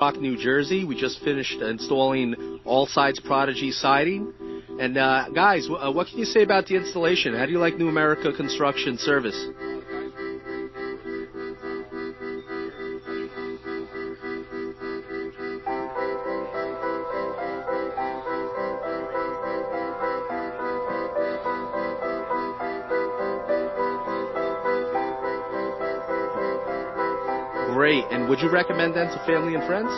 New Jersey. We just finished installing all sides Prodigy siding. And guys, what can you say about the installation? How do you like New America Construction Service? Great. And would you recommend them to family and friends?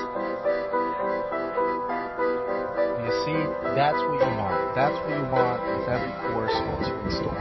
You see, that's what you want. That's what you want with every course once you install.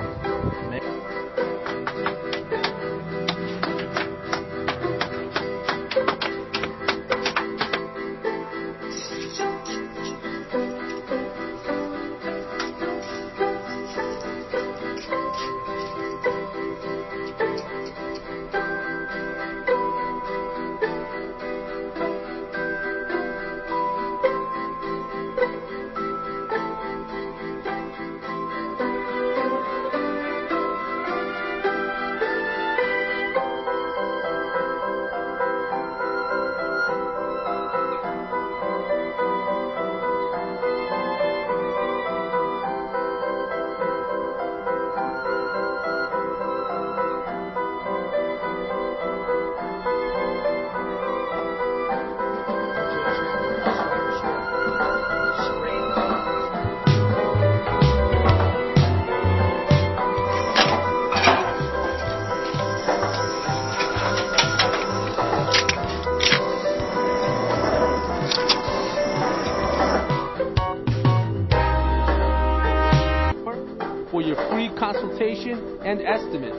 For your free consultation and estimate,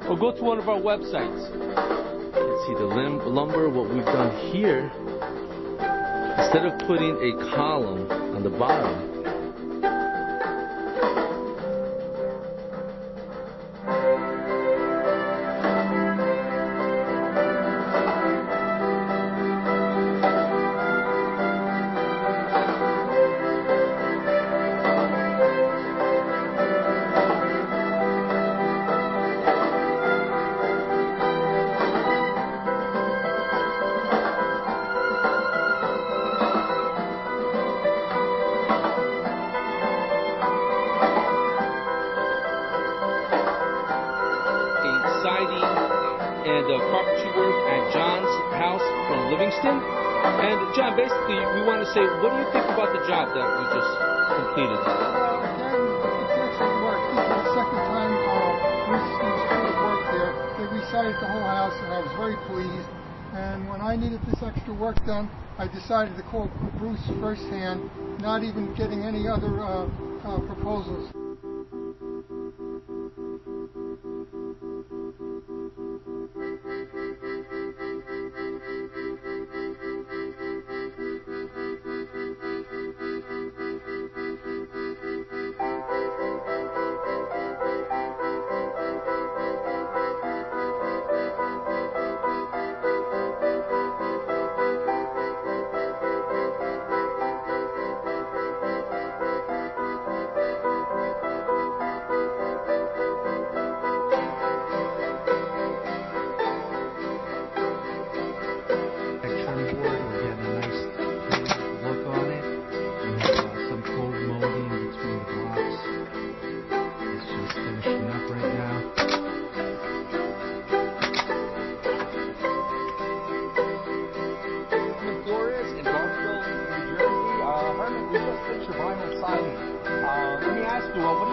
or go to one of our websites. You can see the lumber, what we've done here. Instead of putting a column on the bottom, siding and carpentry work at John's house from Livingston. And John, basically, we want to say, what do you think about the job that we just completed? Well, again, it's excellent work. This is the second time Bruce's work there. They resided the whole house, and I was very pleased. And when I needed this extra work done, I decided to call Bruce firsthand, not even getting any other proposals. Let me ask you, what